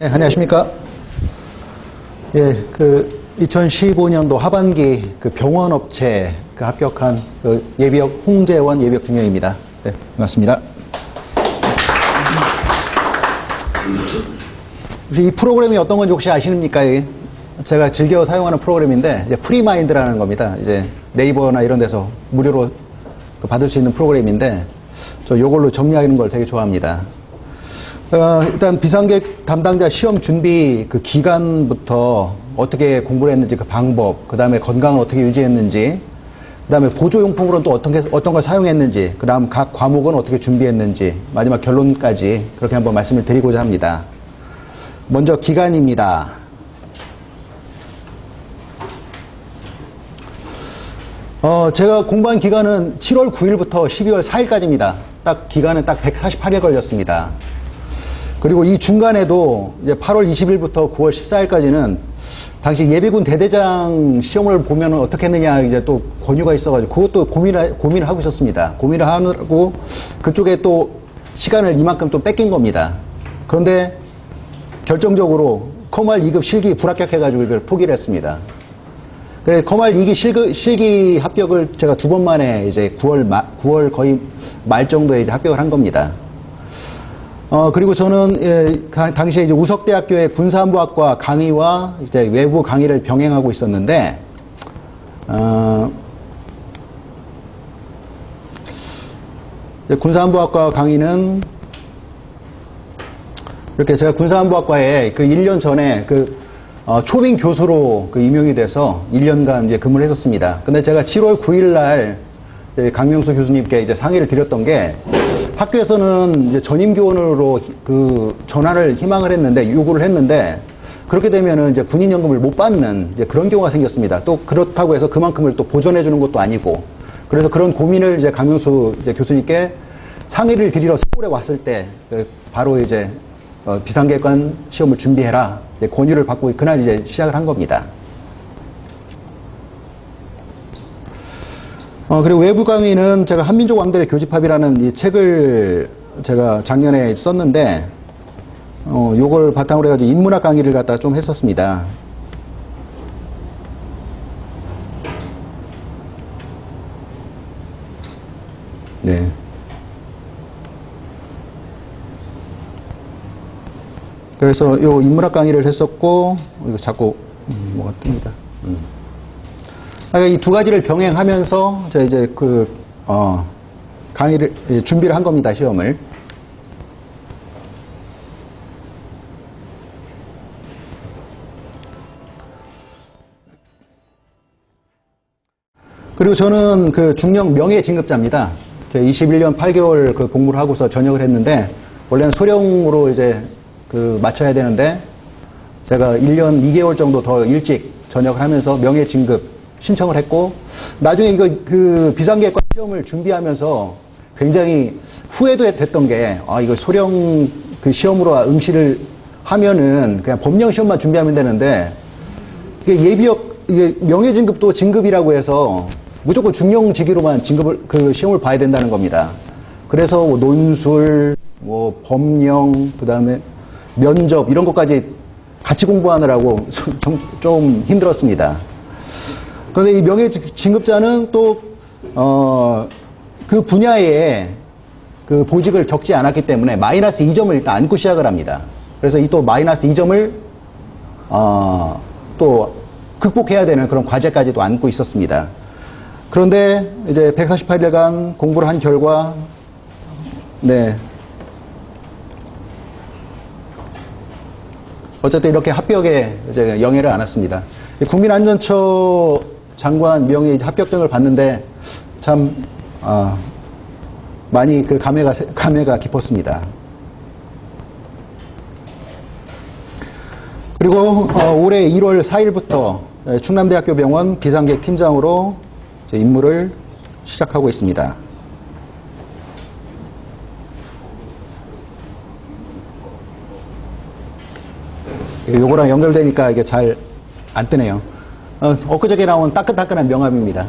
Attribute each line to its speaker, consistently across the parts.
Speaker 1: 네, 안녕하십니까. 예, 2015년도 하반기 병원업체 합격한 예비역 홍재원 예비역 중령입니다. 네, 반갑습니다. 이 프로그램이 어떤 건지 혹시 아십니까? 제가 즐겨 사용하는 프로그램인데, 이제 프리마인드라는 겁니다. 이제 네이버나 이런 데서 무료로 받을 수 있는 프로그램인데, 저 요걸로 정리하는 걸 되게 좋아합니다. 일단 비상계획 담당자 시험 준비 기간부터 어떻게 공부를 했는지 그 방법, 그 다음에 건강을 어떻게 유지했는지, 그 다음에 보조용품으로는 또 어떤 걸 사용했는지, 그 다음 각 과목은 어떻게 준비했는지, 마지막 결론까지 그렇게 한번 말씀을 드리고자 합니다. 먼저 기간입니다. 제가 공부한 기간은 7월 9일부터 12월 4일까지입니다. 딱 기간은 딱 148일 걸렸습니다. 그리고 이 중간에도 이제 8월 20일부터 9월 14일까지는 당시 예비군 대대장 시험을 보면 어떻게 했느냐 이제 또 권유가 있어가지고 그것도 고민을 하고 있었습니다. 고민을 하고 그쪽에 또 시간을 이만큼 또 뺏긴 겁니다. 그런데 결정적으로 커말 2급 실기 불합격해가지고 이걸 포기를 했습니다. 그래서 커말 2기 실기 합격을 제가 2번 만에 이제 9월 거의 말 정도에 이제 합격을 한 겁니다. 그리고 저는 당시에 이제 우석대학교의 군사안보학과 강의와 이제 외부 강의를 병행하고 있었는데, 군사안보학과 강의는 이렇게 제가 군사안보학과에 1년 전에 초빙 교수로 임용이 돼서 1년간 이제 근무를 했었습니다. 근데 제가 7월 9일 날 강명수 교수님께 이제 상의를 드렸던 게 학교에서는 이제 전임 교원으로 전환을 희망을 했는데 요구를 했는데 그렇게 되면은 이제 군인연금을 못 받는 이제 그런 경우가 생겼습니다. 또 그렇다고 해서 그만큼을 또 보전해 주는 것도 아니고 그래서 그런 고민을 이제 강명수 이제 교수님께 상의를 드리러 서울에 왔을 때 바로 이제 비상계획관 시험을 준비해라 이제 권유를 받고 그날 이제 시작을 한 겁니다. 그리고 외부 강의는 제가 한민족 왕들의 교집합이라는 이 책을 제가 작년에 썼는데, 요걸 바탕으로 해가지고 인문학 강의를 갖다 좀 했었습니다. 네. 그래서 요 인문학 강의를 했었고, 이거 자꾸, 뭐가 뜹니다. 이 두 가지를 병행하면서 제가 이제 강의를 준비를 한 겁니다. 시험을. 그리고 저는 중령 명예 진급자입니다. 21년 8개월 공부를 하고서 전역을 했는데 원래는 소령으로 이제 마쳐야 되는데 제가 1년 2개월 정도 더 일찍 전역을 하면서 명예 진급 신청을 했고 나중에 이거 비상계획관 시험을 준비하면서 굉장히 후회도 됐던 게 이거 소령 시험으로 응시를 하면은 그냥 법령 시험만 준비하면 되는데 이게 예비역 명예 진급도 진급이라고 해서 무조건 중령직위로만 진급을 시험을 봐야 된다는 겁니다. 그래서 논술, 법령, 그다음에 면접 이런 것까지 같이 공부하느라고 좀 힘들었습니다. 그런데 이 명예 진급자는 또 그 분야에 보직을 적지 않았기 때문에 마이너스 2점을 일단 안고 시작을 합니다. 그래서 이 또 마이너스 2점을 또 극복해야 되는 그런 과제까지도 안고 있었습니다. 그런데 이제 148일간 공부를 한 결과 네. 어쨌든 이렇게 합격에 이제 영예를 안았습니다. 국민안전처 장관 명예 합격증을 받는데 참 많이 감회가 깊었습니다. 그리고 올해 1월 4일부터 충남대학교 병원 비상계획 팀장으로 임무를 시작하고 있습니다. 요거랑 연결되니까 이게 잘 안 뜨네요. 엊그저께 나온 따끈따끈한 명함입니다.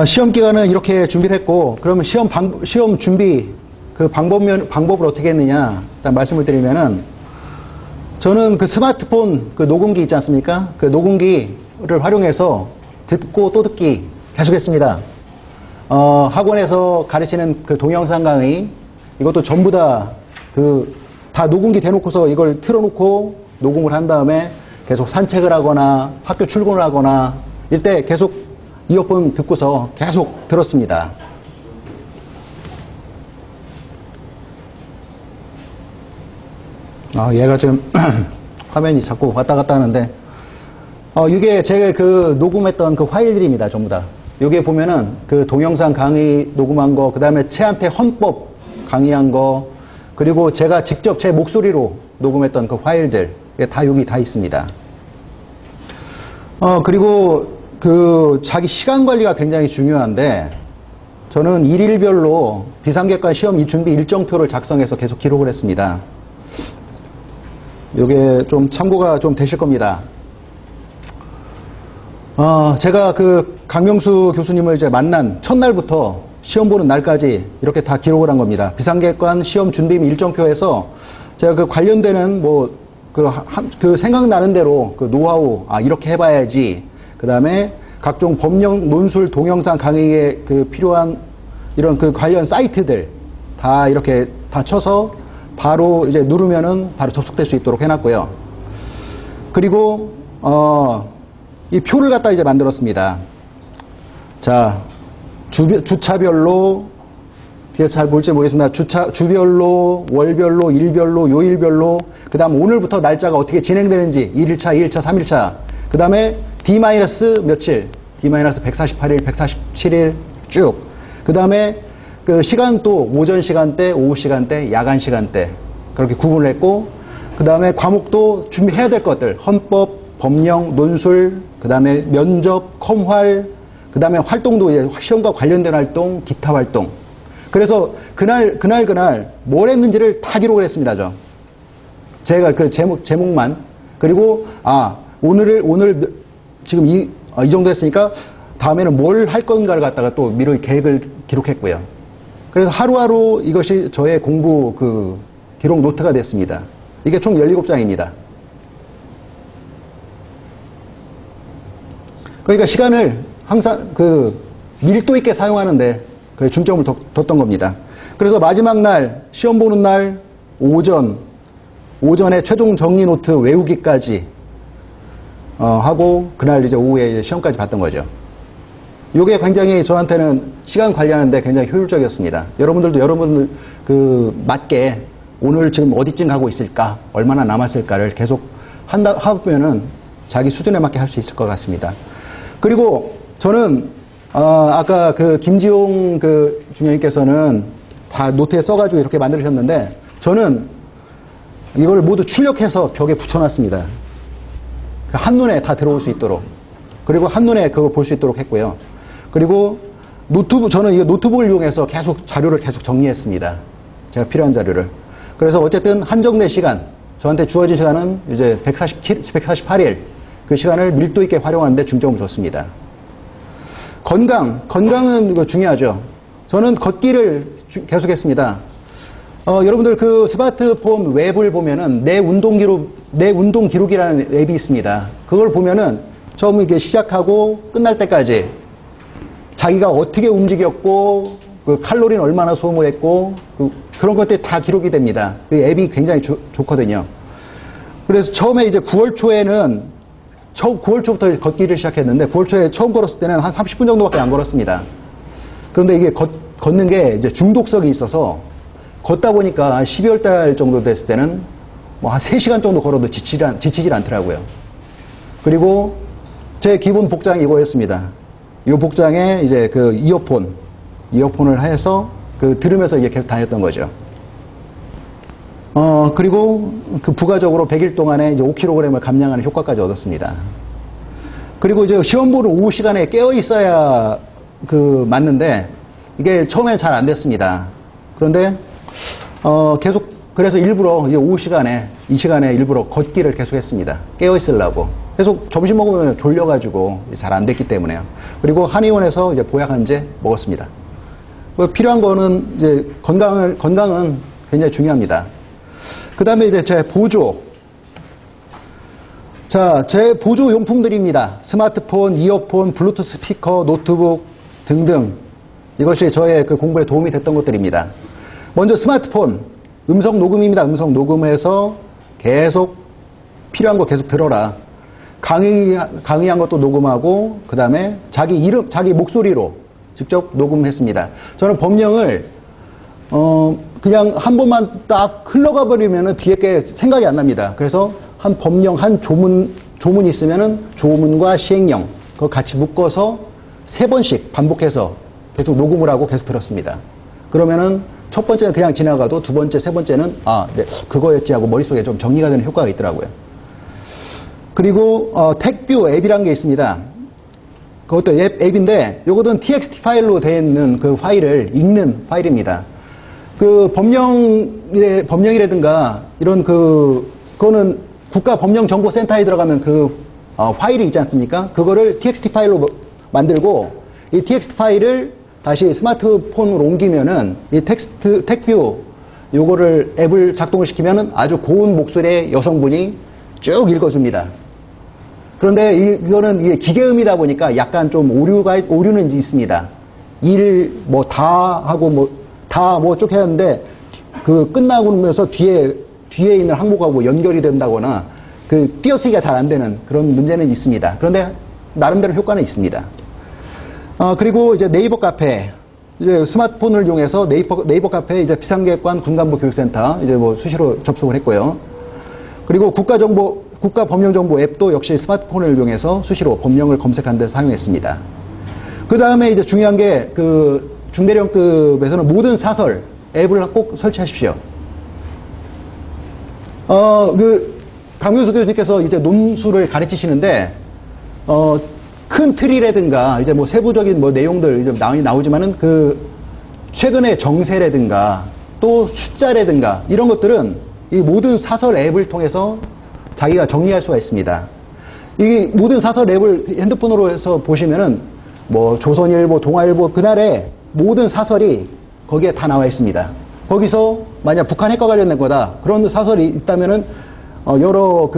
Speaker 1: 시험 기간은 이렇게 준비를 했고, 그러면 시험 준비, 그 방법을 어떻게 했느냐, 일단 말씀을 드리면은, 저는 그 스마트폰 그 녹음기 있지 않습니까? 그 녹음기를 활용해서 듣고 또 듣기 계속했습니다. 학원에서 가르치는 그 동영상 강의, 이것도 전부 다 다 녹음기 대놓고서 이걸 틀어놓고 녹음을 한 다음에 계속 산책을 하거나 학교 출근을 하거나 이때 계속 이어폰 듣고서 계속 들었습니다. 얘가 지금 화면이 자꾸 왔다 갔다 하는데, 이게 제가 그 녹음했던 그 파일들입니다, 전부 다. 여기에 보면은 그 동영상 강의 녹음한 거, 그 다음에 채한테 헌법 강의한 거, 그리고 제가 직접 제 목소리로 녹음했던 그 파일들, 다 여기 다 있습니다. 그리고 그 자기 시간 관리가 굉장히 중요한데, 저는 일일별로 비상객관 시험 준비 일정표를 작성해서 계속 기록을 했습니다. 요게 좀 참고가 좀 되실 겁니다. 제가 그 강명수 교수님을 이제 만난 첫날부터 시험 보는 날까지 이렇게 다 기록을 한 겁니다. 비상객관 시험 준비 일정표에서 제가 그 관련되는 그 생각나는 대로 그 노하우, 이렇게 해봐야지. 그 다음에 각종 법령, 논술, 동영상 강의에 그 필요한 이런 그 관련 사이트들 다 이렇게 다 쳐서 바로 이제 누르면은 바로 접속될 수 있도록 해놨고요. 그리고, 이 표를 갖다 이제 만들었습니다. 자, 주차별로, 뒤에서 잘 볼지 모르겠습니다. 주별로, 월별로, 일별로, 요일별로, 그 다음 오늘부터 날짜가 어떻게 진행되는지, 1일차, 2일차, 3일차, 그 다음에 D- 며칠, D-148일, 147일 쭉, 그 다음에 그 시간도 오전 시간대, 오후 시간대, 야간 시간대, 그렇게 구분을 했고, 그 다음에 과목도 준비해야 될 것들, 헌법, 법령, 논술, 그 다음에 면접, 컴활, 그 다음에 활동도 이제 시험과 관련된 활동, 기타 활동. 그래서 그날 뭘 했는지를 다 기록을 했습니다, 저. 제가 그 제목만. 그리고, 오늘 지금 이 정도 했으니까 다음에는 뭘 할 건가를 갖다가 또 미리 계획을 기록했고요. 그래서 하루하루 이것이 저의 공부 그 기록 노트가 됐습니다. 이게 총 17장입니다. 그러니까 시간을 항상 그 밀도 있게 사용하는데 그 중점을 뒀던 겁니다. 그래서 마지막 날, 시험 보는 날, 오전에 최종 정리 노트 외우기까지 하고 그날 이제 오후에 이제 시험까지 봤던 거죠. 이게 굉장히 저한테는 시간 관리하는데 굉장히 효율적이었습니다. 여러분들 그 맞게 오늘 지금 어디쯤 가고 있을까, 얼마나 남았을까를 계속 하면은 자기 수준에 맞게 할 수 있을 것 같습니다. 그리고 저는 아까 그 김지용 그 중령님께서는 다 노트에 써가지고 이렇게 만드셨는데 저는 이걸 모두 출력해서 벽에 붙여놨습니다. 한눈에 다 들어올 수 있도록. 그리고 한눈에 그거 볼 수 있도록 했고요. 그리고 저는 이 노트북을 이용해서 계속 자료를 계속 정리했습니다. 제가 필요한 자료를. 그래서 어쨌든 한정된 시간, 저한테 주어진 시간은 이제 148일, 그 시간을 밀도 있게 활용하는데 중점을 뒀습니다. 건강은 이거 중요하죠. 저는 걷기를 계속했습니다. 여러분들 그 스마트폰 웹을 보면은 내 운동 기록이라는 앱이 있습니다. 그걸 보면은 처음 이렇게 시작하고 끝날 때까지 자기가 어떻게 움직였고 그 칼로리는 얼마나 소모했고 그런 것들이 다 기록이 됩니다. 그 앱이 굉장히 좋거든요. 그래서 처음에 이제 9월 초부터 걷기를 시작했는데 9월 초에 처음 걸었을 때는 한 30분 정도밖에 안 걸었습니다. 그런데 이게 걷는 게 이제 중독성이 있어서 걷다 보니까 12월 달 정도 됐을 때는 뭐 한 3시간 정도 걸어도 지치질 않더라고요. 그리고 제 기본 복장이 이거였습니다. 이 복장에 이제 그 이어폰을 해서 그 들으면서 이제 계속 다녔던 거죠. 그리고 그 부가적으로 100일 동안에 이제 5kg을 감량하는 효과까지 얻었습니다. 그리고 이제 시험 보는 오후 시간에 깨어 있어야 맞는데 이게 처음에 잘 안 됐습니다. 그런데 계속 그래서 일부러 이제 오후 시간에 이 시간에 일부러 걷기를 계속 했습니다. 깨어 있으려고. 계속 점심 먹으면 졸려가지고 잘 안 됐기 때문에요. 그리고 한의원에서 이제 보약한제 먹었습니다. 필요한 거는 이제 건강은 굉장히 중요합니다. 그 다음에 이제 제 보조. 자, 제 보조 용품들입니다. 스마트폰, 이어폰, 블루투스 스피커, 노트북 등등. 이것이 저의 그 공부에 도움이 됐던 것들입니다. 먼저 스마트폰, 음성 녹음입니다. 음성 녹음해서 계속 필요한 거 계속 들어라. 강의한 것도 녹음하고, 그 다음에 자기 이름, 자기 목소리로 직접 녹음했습니다. 저는 법령을, 그냥 한 번만 딱 흘러가 버리면은 뒤에 게 생각이 안 납니다. 그래서 한 법령, 한 조문이 있으면은 조문과 시행령, 그거 같이 묶어서 3번씩 반복해서 계속 녹음을 하고 계속 들었습니다. 그러면은 첫 번째는 그냥 지나가도 두 번째, 세 번째는, 네, 그거였지 하고 머릿속에 좀 정리가 되는 효과가 있더라고요. 그리고, 택뷰 앱이라는 게 있습니다. 그것도 앱인데, 요거는 txt 파일로 되어 있는 그 파일을 읽는 파일입니다. 그 법령이라든가, 이런 그거는 국가법령정보센터에 들어가면 파일이 있지 않습니까? 그거를 txt 파일로 만들고, 이 txt 파일을 다시 스마트폰으로 옮기면은, 이 택뷰, 요거를 앱을 작동을 시키면은 아주 고운 목소리의 여성분이 쭉 읽어줍니다. 그런데 이거는 이게 기계음이다 보니까 약간 좀 오류는 있습니다. 다 하고 쭉 했는데, 끝나고 나서 뒤에 있는 항목하고 연결이 된다거나, 띄어쓰기가 잘 안 되는 그런 문제는 있습니다. 그런데 나름대로 효과는 있습니다. 그리고 이제 네이버 카페, 이제 스마트폰을 이용해서 네이버 카페 이제 비상계획관 군간부 교육센터 이제 수시로 접속을 했고요. 그리고 국가법령정보 앱도 역시 스마트폰을 이용해서 수시로 법령을 검색하는 데 사용했습니다. 그 다음에 이제 중요한 게 중대령급에서는 모든 사설 앱을 꼭 설치하십시오. 강효수 교수님께서 이제 논술을 가르치시는데, 큰 틀이라든가, 이제 세부적인 내용들 이제 나오지만은 최근의 정세라든가, 또 숫자라든가, 이런 것들은 이 모든 사설 앱을 통해서 자기가 정리할 수가 있습니다. 이 모든 사설 앱을 핸드폰으로 해서 보시면은, 조선일보, 동아일보, 그날의 모든 사설이 거기에 다 나와 있습니다. 거기서 만약 북한 핵과 관련된 거다, 그런 사설이 있다면은, 여러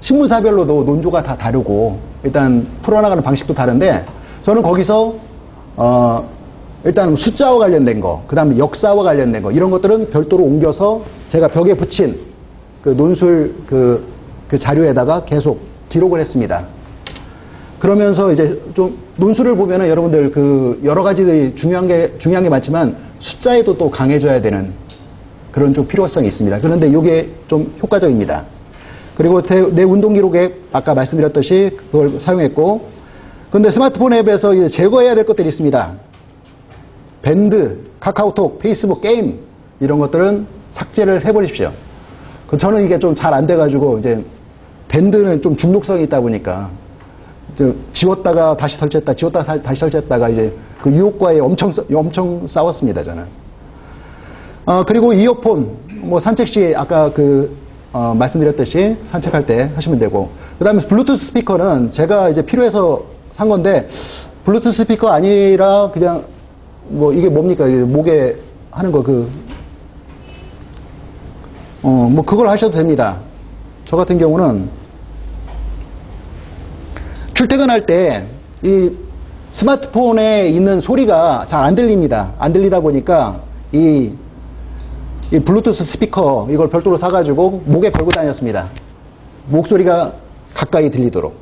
Speaker 1: 신문사별로도 논조가 다 다르고, 일단 풀어나가는 방식도 다른데, 저는 거기서, 일단 숫자와 관련된 거, 그 다음에 역사와 관련된 거, 이런 것들은 별도로 옮겨서 제가 벽에 붙인 논술 자료에다가 계속 기록을 했습니다. 그러면서 이제 좀 논술을 보면은 여러분들 여러 가지 중요한 게 많지만 숫자에도 또 강해져야 되는 그런 좀 필요성이 있습니다. 그런데 이게 좀 효과적입니다. 그리고 내 운동 기록에 아까 말씀드렸듯이 그걸 사용했고, 그런데 스마트폰 앱에서 이제 제거해야 될 것들이 있습니다. 밴드, 카카오톡, 페이스북, 게임 이런 것들은 삭제를 해버리십시오. 저는 이게 좀 잘 안 돼가지고 이제 밴드는 좀 중독성이 있다 보니까 지웠다가 다시 설치했다, 지웠다가 다시 설치했다가 이제 유혹과에 엄청 싸웠습니다, 저는. 그리고 이어폰, 산책 시 아까 말씀드렸듯이 산책할 때 하시면 되고, 그 다음에 블루투스 스피커는 제가 이제 필요해서 산 건데, 블루투스 스피커 아니라 그냥 이게 뭡니까? 목에 하는 거 그걸 하셔도 됩니다. 저 같은 경우는 출퇴근할 때 이 스마트폰에 있는 소리가 잘 안 들립니다. 안 들리다 보니까 이 블루투스 스피커 이걸 별도로 사가지고 목에 걸고 다녔습니다. 목소리가 가까이 들리도록.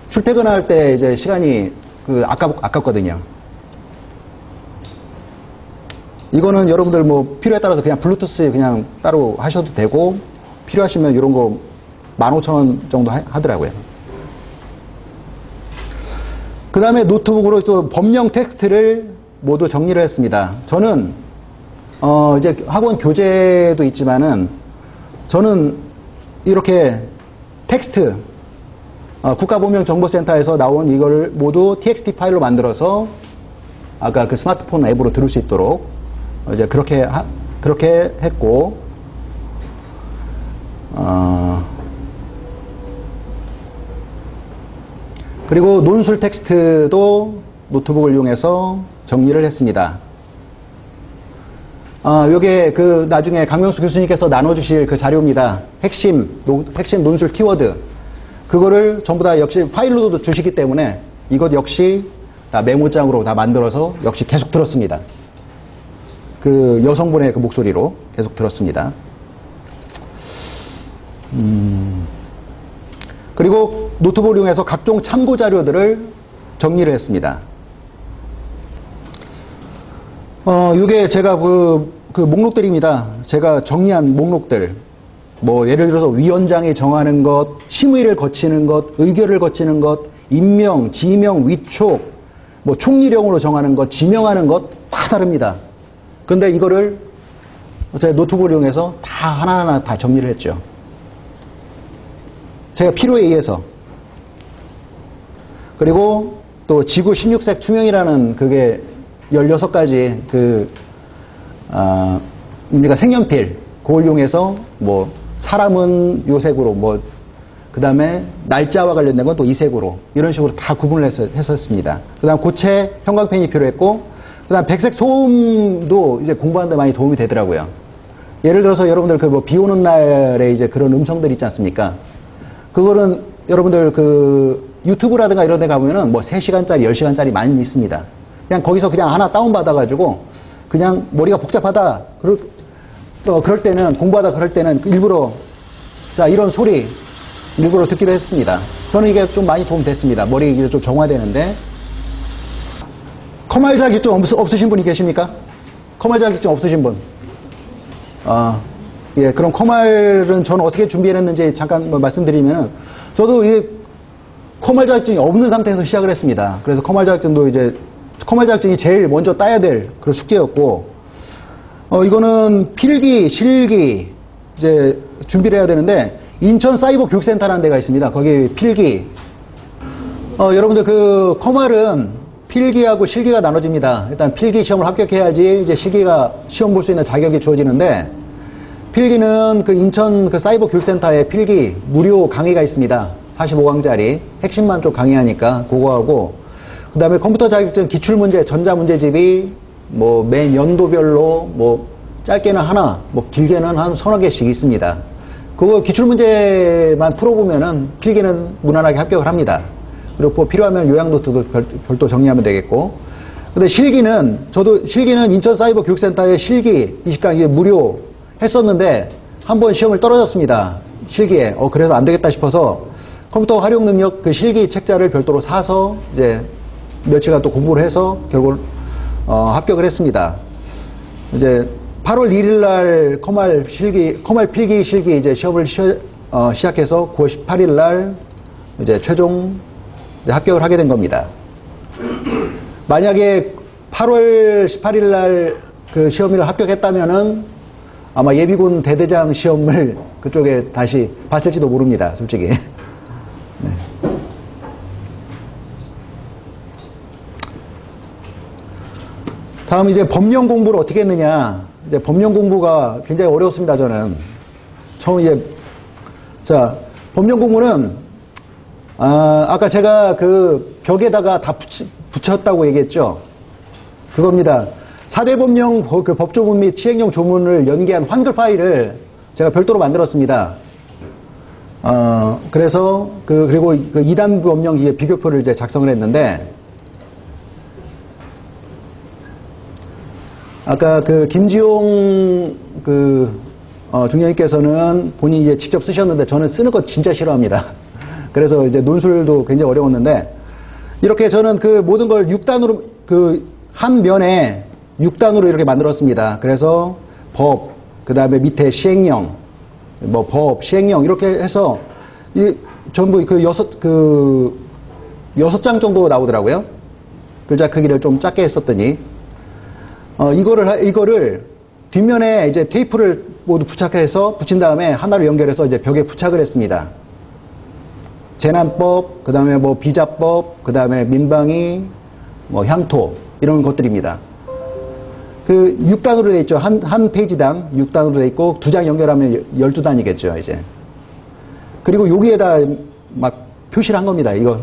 Speaker 1: 출퇴근할 때 이제 시간이 아깝거든요. 이거는 여러분들 필요에 따라서 그냥 블루투스 그냥 따로 하셔도 되고, 필요하시면 이런 거 15,000원 정도 하더라고요. 그 다음에 노트북으로 또 법령 텍스트를 모두 정리를 했습니다. 저는 이제 학원 교재도 있지만은 저는 이렇게 텍스트 국가법령정보센터에서 나온 이걸 모두 txt 파일로 만들어서 아까 스마트폰 앱으로 들을 수 있도록 이제 그렇게 했고, 그리고 논술 텍스트도 노트북을 이용해서 정리를 했습니다. 요게 그 나중에 강명수 교수님께서 나눠주실 그 자료입니다. 핵심 논술 키워드. 그거를 전부 다 역시 파일로도 주시기 때문에 이것 역시 다 메모장으로 다 만들어서 역시 계속 들었습니다. 그 여성분의 그 목소리로 계속 들었습니다. 그리고 노트북을 이용해서 각종 참고 자료들을 정리를 했습니다. 이게 제가 그 목록들입니다. 제가 정리한 목록들. 뭐, 예를 들어서 위원장이 정하는 것, 심의를 거치는 것, 의결을 거치는 것, 임명, 지명, 위촉, 뭐, 총리령으로 정하는 것, 지명하는 것, 다 다릅니다. 근데 이거를 제가 노트북을 이용해서 다 하나하나 다 정리를 했죠. 제가 필요에 의해서. 그리고 또 지구 16색 투명이라는 그게 16가지 우리가 색연필, 그걸 이용해서 뭐, 사람은 요 색으로, 뭐, 그 다음에 날짜와 관련된 건 또 이 색으로, 이런 식으로 다 구분을 했었습니다. 그 다음 고체 형광펜이 필요했고, 그 다음 백색 소음도 이제 공부하는데 많이 도움이 되더라고요. 예를 들어서 여러분들 그 뭐 비 오는 날에 이제 그런 음성들 있지 않습니까? 그거는 여러분들 그 유튜브라든가 이런 데 가보면은 뭐 3시간짜리, 10시간짜리 많이 있습니다. 그냥 거기서 그냥 하나 다운받아가지고 그냥 머리가 복잡하다. 그럴 때는, 공부하다 그럴 때는 일부러, 자, 이런 소리 일부러 듣기로 했습니다. 저는 이게 좀 많이 도움됐습니다. 머리가 좀 정화되는데. 커말 자격증 없으신 분이 계십니까? 커말 자격증 없으신 분? 예, 그럼 커말은 저는 어떻게 준비했는지 잠깐 말씀드리면은, 저도 이게 커말 자격증이 없는 상태에서 시작을 했습니다. 그래서 커말 자격증이 제일 먼저 따야 될 그런 숙제였고, 이거는 필기, 실기, 이제 준비를 해야 되는데, 인천 사이버 교육센터라는 데가 있습니다. 거기 필기. 여러분들 그 커말은 필기하고 실기가 나눠집니다. 일단 필기 시험을 합격해야지 이제 실기가 시험 볼 수 있는 자격이 주어지는데, 필기는 그 인천 그 사이버 교육센터에 필기 무료 강의가 있습니다. 45강짜리. 핵심만 좀 강의하니까 그거 하고, 그 다음에 컴퓨터 자격증 기출문제, 전자문제집이 뭐 매 연도별로 뭐 짧게는 하나, 뭐 길게는 한 1~2개씩 있습니다. 그거 기출문제만 풀어보면은 필기는 무난하게 합격을 합니다. 그리고 뭐 필요하면 요약노트도 별도 정리하면 되겠고. 근데 실기는 인천 사이버 교육센터의 실기 20강이 무료 했었는데 한번 시험을 떨어졌습니다. 실기에. 그래서 안 되겠다 싶어서 컴퓨터 활용 능력 그 실기 책자를 별도로 사서 이제 며칠간 또 공부를 해서 결국 합격을 했습니다. 이제 8월 1일 날 커말 필기 실기 이제 시험을 시작해서 9월 18일 날 이제 최종 이제 합격을 하게 된 겁니다. 만약에 8월 18일 날 그 시험을 합격했다면은 아마 예비군 대대장 시험을 그쪽에 다시 봤을지도 모릅니다, 솔직히. 네. 다음 이제 법령 공부를 어떻게 했느냐. 이제 법령 공부가 굉장히 어려웠습니다, 저는. 자, 법령 공부는, 아까 제가 그 벽에다가 다 붙였다고 얘기했죠. 그겁니다. 4대 법령 그 법조문 및 시행령 조문을 연계한 한글 파일을 제가 별도로 만들었습니다. 그래서 그리고 그 2단 법령 비교표를 이제 작성을 했는데, 아까 그 김지용 중령님께서는 본인이 이제 직접 쓰셨는데 저는 쓰는 거 진짜 싫어합니다. 그래서 이제 논술도 굉장히 어려웠는데, 이렇게 저는 그 모든 걸 6단으로 한 면에 6단으로 이렇게 만들었습니다. 그래서 법, 그 다음에 밑에 시행령, 뭐 법, 시행령 이렇게 해서 전부 6장 정도 나오더라고요. 글자 크기를 좀 작게 했었더니, 이거를 뒷면에 이제 테이프를 모두 부착해서 붙인 다음에 하나로 연결해서 이제 벽에 부착을 했습니다. 재난법, 그 다음에 뭐 비자법, 그 다음에 민방위, 뭐 향토, 이런 것들입니다. 그 6단으로 돼 있죠. 한 페이지당 6단으로 돼 있고, 2장 연결하면 12단이겠죠, 이제. 그리고 여기에다 막 표시를 한 겁니다, 이거.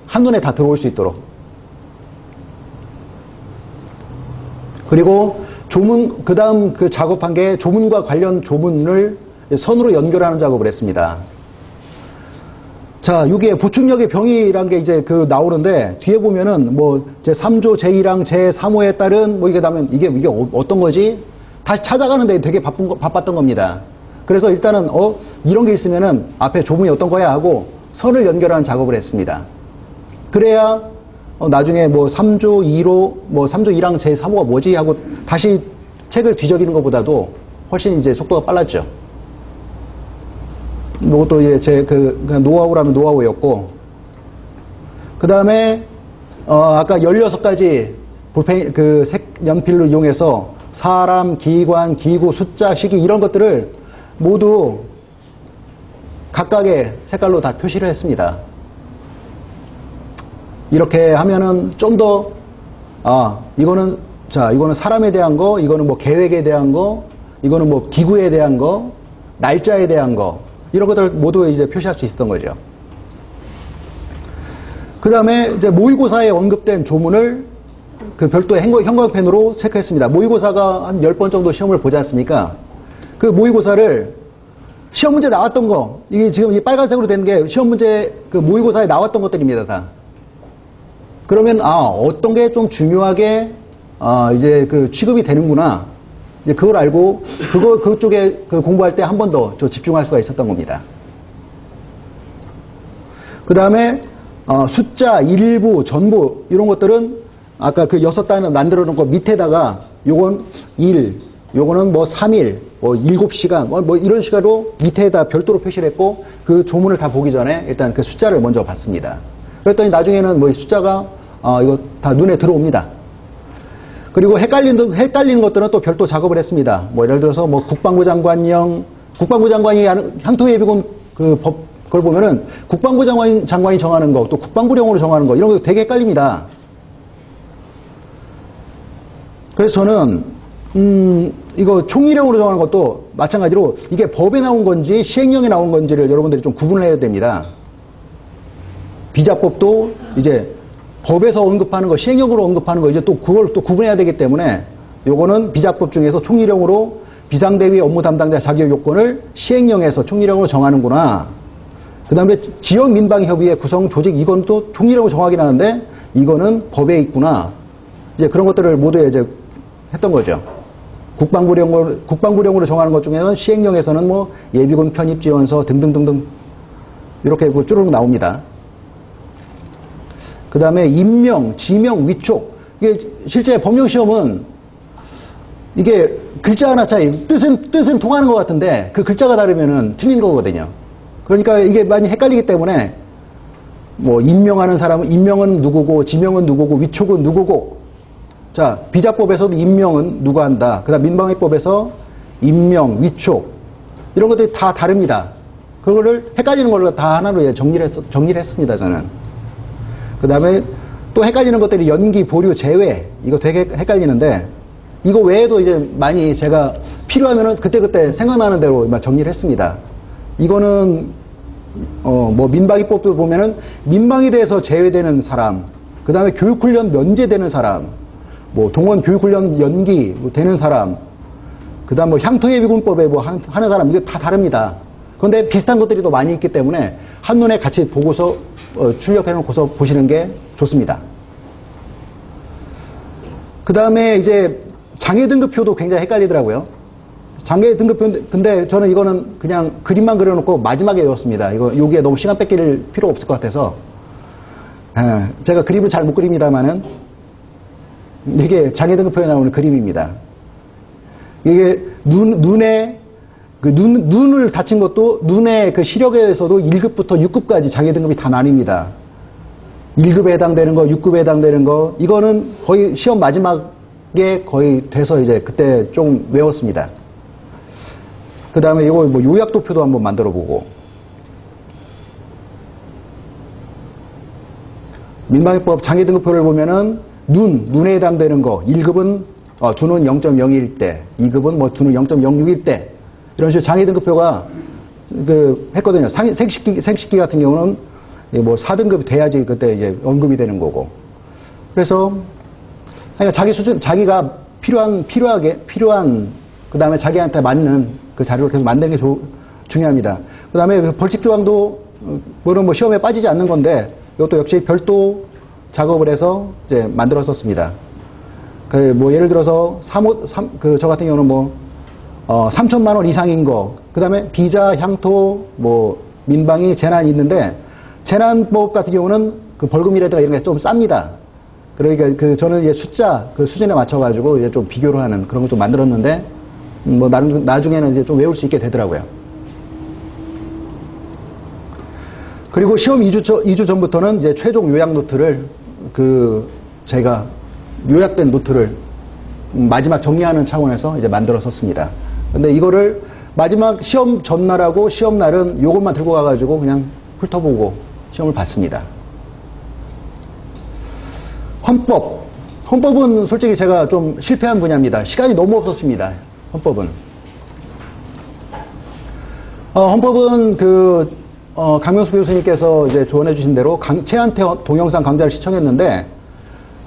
Speaker 1: 한눈에 다 들어올 수 있도록. 그리고 조문, 그 다음 그 작업한 게 조문과 관련 조문을 선으로 연결하는 작업을 했습니다. 자, 여기에 보충력의 병이란 게 이제 그 나오는데, 뒤에 보면은 뭐, 제3조 제1항 제3호에 따른 뭐 이게 나면 이게 어떤 거지? 다시 찾아가는데 되게 바빴던 겁니다. 그래서 일단은, 이런 게 있으면은 앞에 조문이 어떤 거야 하고 선을 연결하는 작업을 했습니다. 그래야, 나중에 뭐 3조 2호, 뭐 3조 1항 제3호가 뭐지 하고 다시 책을 뒤적이는 것보다도 훨씬 이제 속도가 빨랐죠. 이것도 이제 제 그냥 노하우라면 노하우였고, 그 다음에, 아까 16가지 볼펜, 색연필로 이용해서 사람, 기관, 기구, 숫자, 시기 이런 것들을 모두 각각의 색깔로 다 표시를 했습니다. 이렇게 하면은 좀 더, 이거는 사람에 대한 거, 이거는 뭐 계획에 대한 거, 이거는 뭐 기구에 대한 거, 날짜에 대한 거, 이런 것들 모두 이제 표시할 수 있었던 거죠. 그 다음에 이제 모의고사에 언급된 조문을 그 별도의 형광펜으로 체크했습니다. 모의고사가 한 10번 정도 시험을 보지 않습니까? 그 모의고사를 시험 문제 나왔던 거, 이게 지금 이 빨간색으로 된 게 시험 문제 그 모의고사에 나왔던 것들입니다, 다. 그러면, 어떤 게 좀 중요하게, 이제 그 취급이 되는구나. 이제 그걸 알고, 그쪽에 그 공부할 때 한 번 더 집중할 수가 있었던 겁니다. 그 다음에, 숫자, 일부, 전부, 이런 것들은 아까 그 6단을 만들어 놓은 거 밑에다가 요건 1, 요거는 뭐 3일, 뭐 7시간, 뭐 이런 식으로 밑에다 별도로 표시를 했고, 그 조문을 다 보기 전에 일단 그 숫자를 먼저 봤습니다. 그랬더니 나중에는 뭐 숫자가, 이거 다 눈에 들어옵니다. 그리고 헷갈리는 것들은 또 별도 작업을 했습니다. 뭐 예를 들어서 뭐 국방부 장관이 향토예비군 그걸 보면은 국방부 장관이 정하는 거, 또 국방부령으로 정하는 거, 이런 거 되게 헷갈립니다. 그래서 저는, 이거 총리령으로 정하는 것도 마찬가지로 이게 법에 나온 건지 시행령에 나온 건지를 여러분들이 좀 구분을 해야 됩니다. 비자법도 이제 법에서 언급하는 거, 시행령으로 언급하는 거, 이제 또 그걸 또 구분해야 되기 때문에 요거는 비자법 중에서 총리령으로 비상대위 업무 담당자 자격 요건을 시행령에서 총리령으로 정하는구나. 그 다음에 지역민방협의회 구성 조직, 이건 또 총리령으로 정하긴 하는데 이거는 법에 있구나. 이제 그런 것들을 모두 이제 했던 거죠. 국방부령으로 정하는 것 중에는 시행령에서는 뭐 예비군 편입 지원서 등등등등 이렇게 뭐 쭈르륵 나옵니다. 그 다음에 임명, 지명, 위촉. 이게 실제 법령시험은 이게 글자 하나 차이, 뜻은 통하는 것 같은데 그 글자가 다르면은 틀린 거거든요. 그러니까 이게 많이 헷갈리기 때문에 뭐 임명하는 사람은 임명은 누구고, 지명은 누구고, 위촉은 누구고. 자, 비자법에서도 임명은 누가 한다. 그 다음 민방위법에서 임명, 위촉. 이런 것들이 다 다릅니다. 그거를 헷갈리는 걸로 다 하나로 정리를 했습니다, 저는. 그 다음에 또 헷갈리는 것들이 연기, 보류, 제외. 이거 되게 헷갈리는데, 이거 외에도 이제 많이 제가 필요하면은 그때그때 생각나는 대로 정리를 했습니다. 이거는, 뭐 민방위법도 보면은 민방위 대해서 제외되는 사람, 그 다음에 교육훈련 면제되는 사람, 뭐 동원 교육훈련 연기 뭐 되는 사람, 그 다음 뭐 향토예비군법에 뭐 하는 사람, 이거 다 다릅니다. 그런데 비슷한 것들이 또 많이 있기 때문에 한눈에 같이 보고서 출력해 놓고서 보시는 게 좋습니다. 그 다음에 이제 장애 등급표도 굉장히 헷갈리더라고요. 장애 등급표, 근데 저는 이거는 그냥 그림만 그려놓고 마지막에 외웠습니다. 여기에 너무 시간 뺏길 필요 없을 것 같아서. 제가 그림을 잘 못 그립니다만은 이게 장애 등급표에 나오는 그림입니다. 이게 눈을 다친 것도 눈의 그 시력에서도 1급부터 6급까지 장애 등급이 다 나뉩니다. 1급에 해당되는 거, 6급에 해당되는 거, 이거는 거의 시험 마지막에 거의 돼서 이제 그때 좀 외웠습니다. 그 다음에 이거 뭐 요약도표도 한번 만들어 보고. 민방위법 장애 등급표를 보면은 눈에 해당되는 거, 1급은 두는 0.01 대, 2급은 뭐 두는 0.06일 대, 이런 식으로 장애 등급표가 했거든요. 생식기 같은 경우는 뭐 4등급이 돼야지 그때 이제 언급이 되는 거고. 그래서 그러니까 자기 수준, 자기가 필요한 그 다음에 자기한테 맞는 그 자료를 계속 만드는 게 중요합니다. 그 다음에 벌칙 조항도 물론 뭐 시험에 빠지지 않는 건데 이것도 역시 별도 작업을 해서 이제 만들었었습니다. 그 뭐 예를 들어서 저 같은 경우는 뭐 3천만 원 이상인 거, 그 다음에 비자, 향토, 뭐 민방위, 재난이 있는데 재난법 같은 경우는 그 벌금이라든가 이런 게 좀 쌉니다. 그러니까 저는 이제 숫자 그 수준에 맞춰가지고 이제 좀 비교를 하는 그런 걸 좀 만들었는데 뭐 나중에는 이제 좀 외울 수 있게 되더라고요. 그리고 시험 2주 전부터는 이제 최종 요약 노트를 제가 요약된 노트를 마지막 정리하는 차원에서 이제 만들었었습니다. 근데 이거를 마지막 시험 전날하고 시험 날은 요것만 들고 가가지고 그냥 훑어보고 시험을 봤습니다. 헌법은 솔직히 제가 좀 실패한 분야입니다. 시간이 너무 없었습니다. 헌법은 강명수 교수님께서 이제 조언해 주신 대로 최한태 동영상 강좌를 시청했는데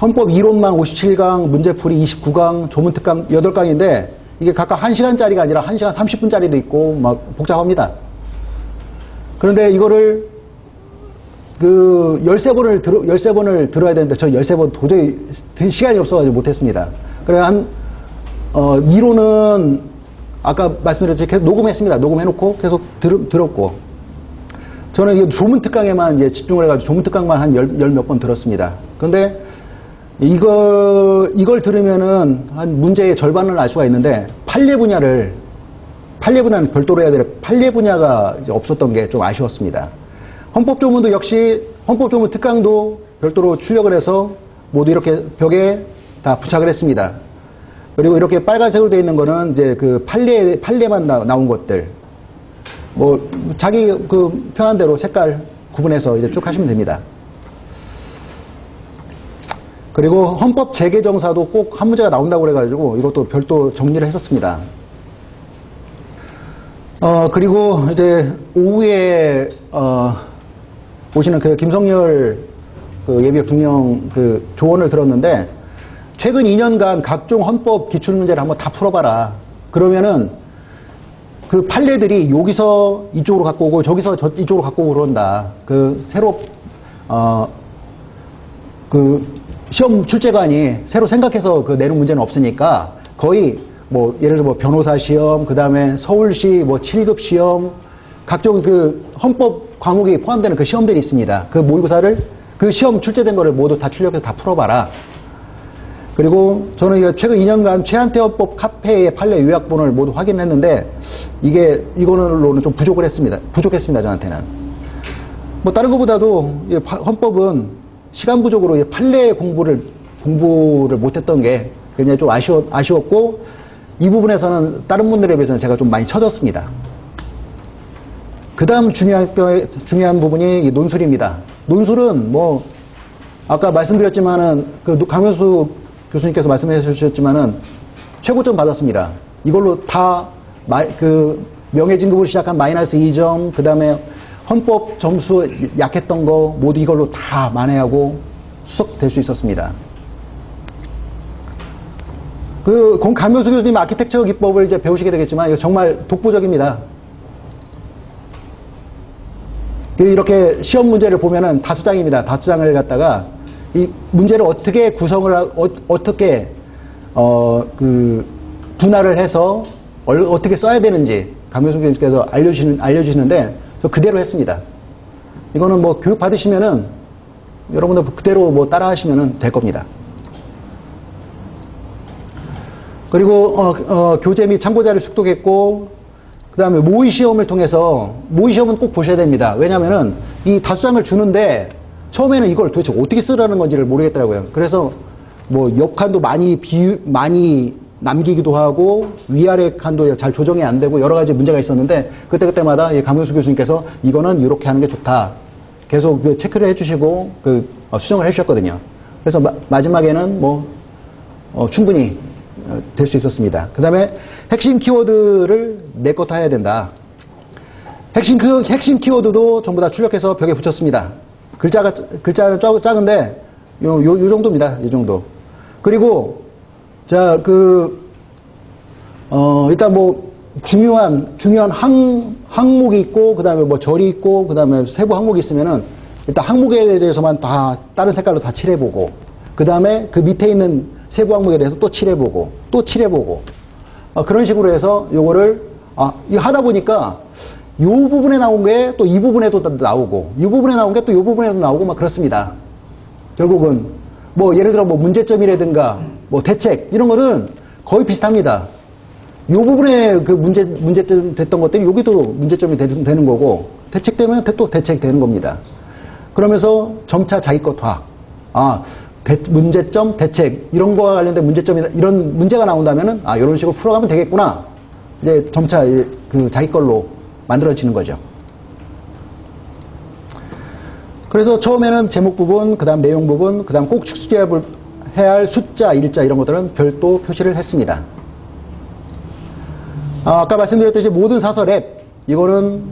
Speaker 1: 헌법 이론만 57강, 문제풀이 29강, 조문특강 8강인데 이게 각각 1시간짜리가 아니라 1시간 30분짜리도 있고 막 복잡합니다. 그런데 이거를 13번을 들어야 되는데 저 13번 도저히 시간이 없어가지고 못했습니다. 그래 이론은 아까 말씀드렸듯이 계속 녹음했습니다. 녹음해놓고 계속 들었고 저는 이 조문특강에만 이제 집중을 해가지고 조문특강만 한 열 몇 번 들었습니다. 그런데 이걸 들으면은 한 문제의 절반을 알 수가 있는데 판례 분야는 별도로 해야 될 판례 분야가 이제 없었던 게 좀 아쉬웠습니다. 헌법조문도 역시 헌법조문 특강도 별도로 출력을 해서 모두 이렇게 벽에 다 부착을 했습니다. 그리고 이렇게 빨간색으로 되어 있는 거는 이제 그 판례만 나온 것들. 뭐 자기 그 편한 대로 색깔 구분해서 이제 쭉 하시면 됩니다. 그리고 헌법 재개정사도 꼭 한 문제가 나온다고 그래가지고 이것도 별도 정리를 했었습니다. 그리고 이제 오후에 오시는 그 김성열 그 예비역 중령 그 조언을 들었는데 최근 2년간 각종 헌법 기출문제를 한번 다 풀어봐라. 그러면은 그 판례들이 여기서 이쪽으로 갖고 오고 저기서 이쪽으로 갖고 오고 그런다. 시험 출제관이 새로 생각해서 내는 문제는 없으니까 거의 뭐 예를 들어 뭐 변호사 시험, 그 다음에 서울시 뭐 7급 시험, 각종 그 헌법 과목이 포함되는 그 시험들이 있습니다. 그 모의고사를 그 시험 출제된 거를 모두 다 출력해서 다 풀어봐라. 그리고 저는 이거 최근 2년간 최한태 헌법 카페의 판례 요약본을 모두 확인했는데 이거로는 좀 부족했습니다. 저한테는. 뭐 다른 것보다도 헌법은 시간 부족으로 판례 공부를 못했던 게 굉장히 좀 아쉬웠고 이 부분에서는 다른 분들에 비해서는 제가 좀 많이 처졌습니다. 그 다음 중요한 부분이 이 논술입니다. 논술은 뭐 아까 말씀드렸지만은 강명수 교수님께서 말씀해 주셨지만은 최고점 받았습니다. 이걸로 다 명예진급으로 시작한 마이너스 2점, 그 다음에 헌법 점수 약했던 거 모두 이걸로 다 만회하고 수석될 수 있었습니다. 강명수 교수님 아키텍처 기법을 이제 배우시게 되겠지만 이거 정말 독보적입니다. 이렇게 시험 문제를 보면은 다수장입니다. 다수장을 갖다가 이 문제를 어떻게 어떻게 분할을 해서 어떻게 써야 되는지 강명수 교수님께서 알려주시는데 저 그대로 했습니다. 이거는 뭐 교육 받으시면은 여러분들 그대로 뭐 따라 하시면은 될 겁니다. 그리고 교재 및 참고자를 숙독했고 그 다음에 모의시험을 통해서 모의시험은 꼭 보셔야 됩니다. 왜냐면은 이 다수장을 주는데 처음에는 이걸 도대체 어떻게 쓰라는 건지를 모르겠더라고요. 그래서 뭐 옆 칸도 많이 남기기도 하고 위아래 칸도 잘 조정이 안 되고 여러 가지 문제가 있었는데 그때마다 강명수 교수님께서 이거는 이렇게 하는 게 좋다. 계속 체크를 해주시고 수정을 해주셨거든요. 그래서 마지막에는 뭐 충분히 될 수 있었습니다. 그 다음에 핵심 키워드를 내 것 다 해야 된다. 핵심 키워드도 전부 다 출력해서 벽에 붙였습니다. 글자는 작은데, 요 정도입니다. 이 정도. 그리고, 자, 일단 뭐, 중요한 항목이 있고, 그 다음에 뭐 절이 있고, 그 다음에 세부 항목이 있으면은, 일단 항목에 대해서만 다, 다른 색깔로 다 칠해보고, 그 다음에 그 밑에 있는 세부 항목에 대해서 또 칠해보고, 또 칠해보고, 그런 식으로 해서 요거를, 이거 하다 보니까, 요 부분에 나온 게 또 이 부분에도 나오고, 이 부분에 나온 게 또 이 부분에도 나오고, 막 그렇습니다. 결국은, 뭐, 예를 들어 뭐 문제점이라든가, 뭐 대책, 이런 거는 거의 비슷합니다. 요 부분에 그 문제점 됐던 것들이 여기도 문제점이 되는 거고, 대책 되면 또 대책이 되는 겁니다. 그러면서 점차 자기 것화. 문제점, 대책, 이런 거와 관련된 문제점이나 이런 문제가 나온다면은, 이런 식으로 풀어가면 되겠구나. 이제 점차 그 자기 걸로 만들어지는 거죠. 그래서 처음에는 제목 부분, 그 다음 내용 부분, 그 다음 꼭 축소해야 할 숫자, 일자 이런 것들은 별도 표시를 했습니다. 아까 말씀드렸듯이 모든 사설 앱, 이거는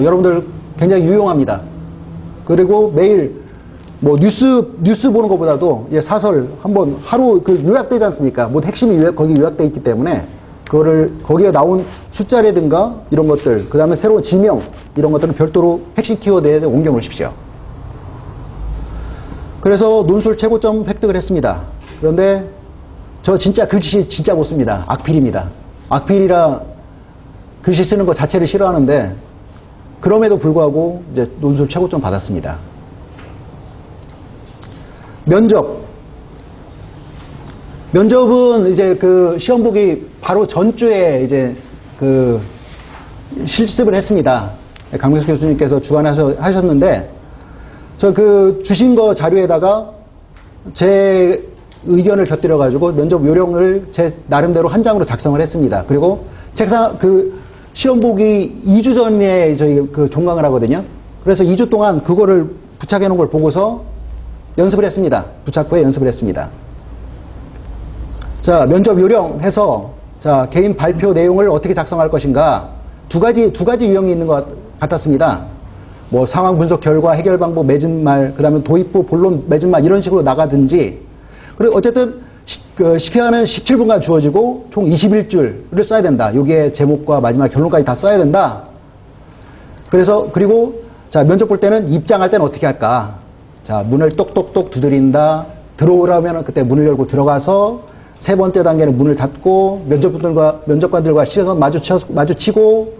Speaker 1: 여러분들 굉장히 유용합니다. 그리고 매일 뭐 뉴스 보는 것보다도 사설 한번 하루 요약되지 않습니까? 뭐 핵심이 거기 요약되어 있기 때문에 그거를 거기에 나온 숫자라든가 이런 것들, 그 다음에 새로운 지명 이런 것들은 별도로 핵심 키워드에 옮겨 놓으십시오. 그래서 논술 최고점 획득을 했습니다. 그런데 저 진짜 글씨 진짜 못 씁니다. 악필입니다. 악필이라 글씨 쓰는 것 자체를 싫어하는데 그럼에도 불구하고 이제 논술 최고점 받았습니다. 면접은 이제 그 시험 보기 바로 전주에 이제 그 실습을 했습니다. 강명수 교수님께서 주관하셨는데 저 그 주신 거 자료에다가 제 의견을 곁들여 가지고 면접 요령을 제 나름대로 한 장으로 작성을 했습니다. 그리고 책상 시험 보기 2주 전에 저희 그 종강을 하거든요. 그래서 2주 동안 그거를 부착해 놓은 걸 보고서 연습을 했습니다. 부착 후에 연습을 했습니다. 자, 면접 요령 해서 자, 개인 발표 내용을 어떻게 작성할 것인가 두 가지 유형이 있는 것 같았습니다. 뭐 상황 분석 결과 해결 방법 맺은 말, 그다음에 도입부 본론 맺은 말 이런 식으로 나가든지 그리고 어쨌든 시간은 17분간 주어지고 총 21줄을 써야 된다. 여기에 제목과 마지막 결론까지 다 써야 된다. 그리고 자, 면접 볼 때는 입장할 때는 어떻게 할까? 자, 문을 똑똑똑 두드린다. 들어오라면 그때 문을 열고 들어가서 세 번째 단계는 문을 닫고 면접관들과 시선 마주치고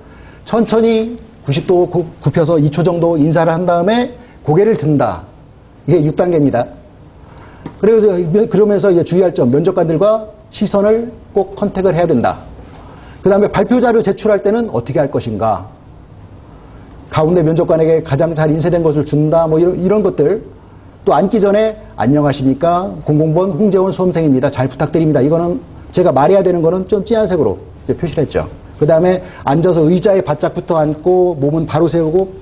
Speaker 1: 천천히 90도 굽혀서 2초 정도 인사를 한 다음에 고개를 든다. 이게 6단계입니다. 그러면서 이제 주의할 점, 면접관들과 시선을 꼭 컨택을 해야 된다. 그 다음에 발표 자료 제출할 때는 어떻게 할 것인가. 가운데 면접관에게 가장 잘 인쇄된 것을 준다. 뭐 이런 것들. 또 앉기 전에 안녕하십니까. 00번 홍재원 수험생입니다. 잘 부탁드립니다. 이거는 제가 말해야 되는 거는 좀 진한 색으로 표시를 했죠. 그 다음에 앉아서 의자에 바짝 붙어 앉고 몸은 바로 세우고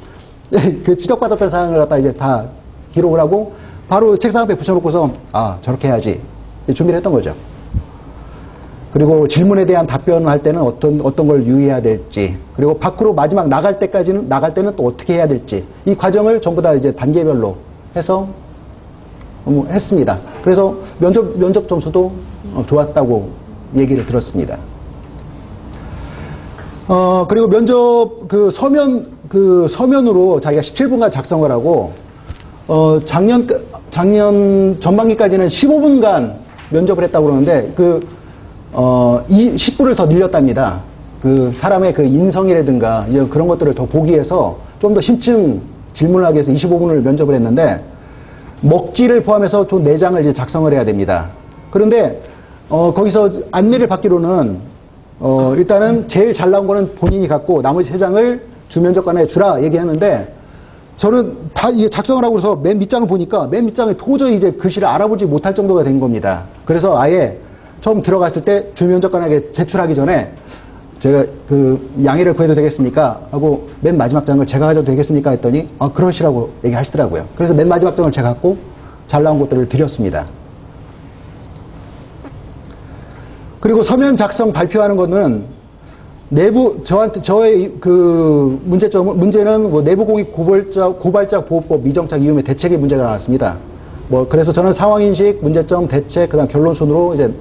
Speaker 1: 그 지적받았던 사항을 갖다 이제 다 기록을 하고 바로 책상 앞에 붙여놓고서 저렇게 해야지 준비를 했던 거죠. 그리고 질문에 대한 답변을 할 때는 어떤 걸 유의해야 될지 그리고 밖으로 마지막 나갈 때는 또 어떻게 해야 될지 이 과정을 전부 다 이제 단계별로 해서 했습니다. 그래서 면접 점수도 좋았다고 얘기를 들었습니다. 그리고 면접 서면으로 자기가 17분간 작성을 하고 작년 전반기까지는 15분간 면접을 했다고 그러는데 10분을 더 늘렸답니다. 그 사람의 그 인성이라든가 그런 것들을 더 보기 위해서 좀 더 심층 질문을 하기 위해서 25분을 면접을 했는데 먹지를 포함해서 총 4장을 이제 작성을 해야 됩니다. 그런데 거기서 안내를 받기로는 일단은 제일 잘 나온 거는 본인이 갖고 나머지 3장을 주면접관에 주라 얘기했는데 저는 다 이게 작성을 하고 그래서 맨 밑장을 보니까 맨 밑장에 도저히 이제 글씨를 알아보지 못할 정도가 된 겁니다. 그래서 아예 처음 들어갔을 때 주면접관에게 제출하기 전에 제가 양해를 구해도 되겠습니까? 하고 맨 마지막 장을 제가 가져도 되겠습니까? 했더니 그러시라고 얘기하시더라고요. 그래서 맨 마지막 장을 제가 갖고 잘 나온 것들을 드렸습니다. 그리고 서면 작성 발표하는 거는 저의 그 문제는 뭐 내부공익 고발자 보호법 미정착 이후의 대책의 문제가 나왔습니다. 뭐, 그래서 저는 상황인식, 문제점, 대책, 그 다음 결론 순으로 이제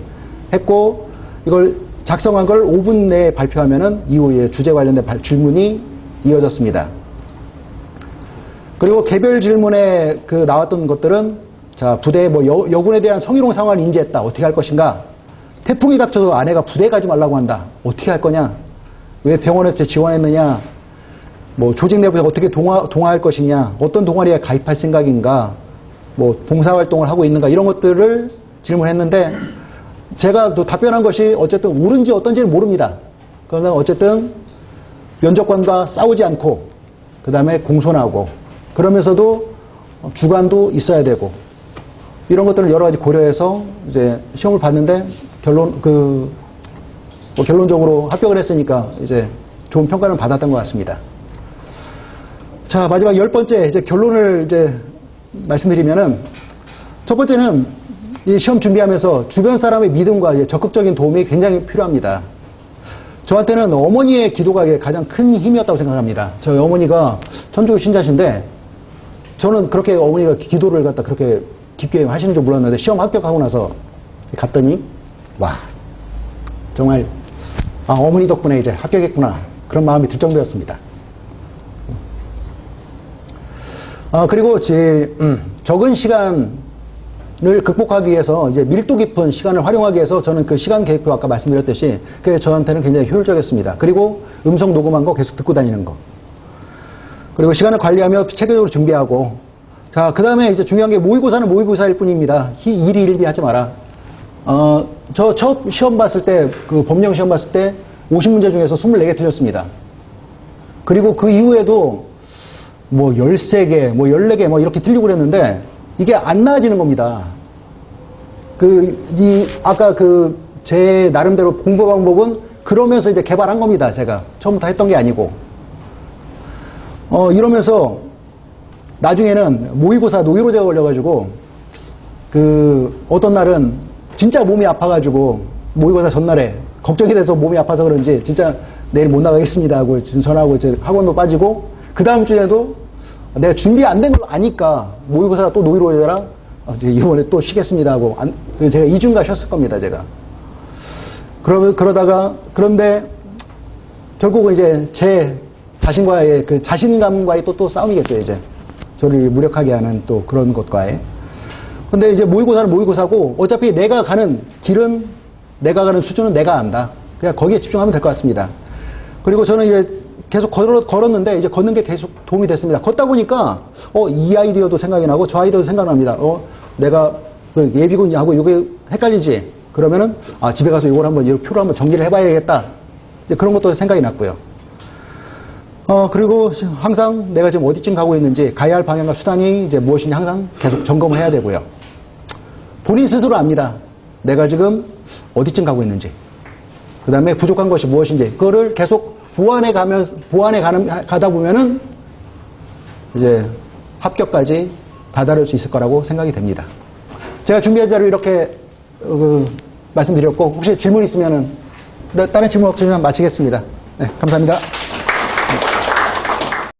Speaker 1: 했고, 이걸 작성한 걸 5분 내에 발표하면은 이후에 주제 관련된 질문이 이어졌습니다. 그리고 개별 질문에 그 나왔던 것들은, 자, 부대 뭐 여군에 대한 성희롱 상황을 인지했다. 어떻게 할 것인가? 태풍이 닥쳐서 아내가 부대 가지 말라고 한다. 어떻게 할 거냐? 왜 병원에 지원했느냐? 뭐 조직 내부에서 어떻게 동화할 것이냐? 어떤 동아리에 가입할 생각인가? 뭐 봉사활동을 하고 있는가? 이런 것들을 질문했는데 제가 또 답변한 것이 어쨌든 옳은지 어떤지는 모릅니다. 그러나 어쨌든 면접관과 싸우지 않고 그 다음에 공손하고 그러면서도 주관도 있어야 되고 이런 것들을 여러 가지 고려해서 이제 시험을 봤는데 결론적으로 합격을 했으니까 이제 좋은 평가를 받았던 것 같습니다. 자, 마지막 10번째 이제 결론을 이제 말씀드리면은 첫 번째는 이 시험 준비하면서 주변 사람의 믿음과 적극적인 도움이 굉장히 필요합니다. 저한테는 어머니의 기도가 가장 큰 힘이었다고 생각합니다. 저희 어머니가 천주교 신자신데 저는 그렇게 어머니가 기도를 갖다 그렇게 깊게 하시는 줄 몰랐는데 시험 합격하고 나서 갔더니 와 정말 어머니 덕분에 이제 합격했구나 그런 마음이 들 정도였습니다. 그리고 적은 시간을 극복하기 위해서 이제 밀도 깊은 시간을 활용하기 위해서 저는 그 시간 계획표 아까 말씀드렸듯이 그게 저한테는 굉장히 효율적이었습니다. 그리고 음성 녹음한 거 계속 듣고 다니는 거. 그리고 시간을 관리하며 체계적으로 준비하고 자, 그 다음에 이제 중요한 게 모의고사는 모의고사일 뿐입니다. 일이 일비 하지 마라. 저 첫 시험 봤을 때, 그 법령 시험 봤을 때 50문제 중에서 24개 틀렸습니다. 그리고 그 이후에도 뭐 13개, 뭐 14개 뭐 이렇게 틀리고 그랬는데 이게 안 나아지는 겁니다. 아까 제 나름대로 공부 방법은 그러면서 이제 개발한 겁니다. 제가 처음부터 했던 게 아니고. 이러면서 나중에는 모의고사 노이로제가 걸려가지고 어떤 날은 진짜 몸이 아파가지고 모의고사 전날에 걱정이 돼서 몸이 아파서 그런지 진짜 내일 못 나가겠습니다 하고 전화하고 이제 학원도 빠지고 그 다음 주에도 내가 준비 안 된 걸 아니까 모의고사가 또 노이로제라 이번에 또 쉬겠습니다 하고 제가 2주인가 쉬었을 겁니다 제가. 그런데 결국은 이제 제 자신과의 그 자신감과의 또 싸움이겠죠 이제. 저를 무력하게 하는 또 그런 것과의. 근데 이제 모의고사는 모의고사고 어차피 내가 가는 길은 내가 가는 수준은 내가 안다. 그냥 거기에 집중하면 될 것 같습니다. 그리고 저는 이제 계속 걸었는데 이제 걷는 게 계속 도움이 됐습니다. 걷다 보니까 이 아이디어도 생각이 나고 저 아이디어도 생각납니다. 내가 예비군하고 이게 헷갈리지? 그러면은 집에 가서 이걸 한번 이 표로 한번 정리를 해봐야겠다. 이제 그런 것도 생각이 났고요. 그리고 항상 내가 지금 어디쯤 가고 있는지 가야 할 방향과 수단이 이제 무엇인지 항상 계속 점검을 해야 되고요. 본인 스스로 압니다. 내가 지금 어디쯤 가고 있는지. 그 다음에 부족한 것이 무엇인지. 그거를 계속 가다 보면은 이제 합격까지 다다를 수 있을 거라고 생각이 됩니다. 제가 준비한 자료 이렇게 말씀드렸고 혹시 질문 있으면은 다른 질문 없으면 마치겠습니다. 네, 감사합니다.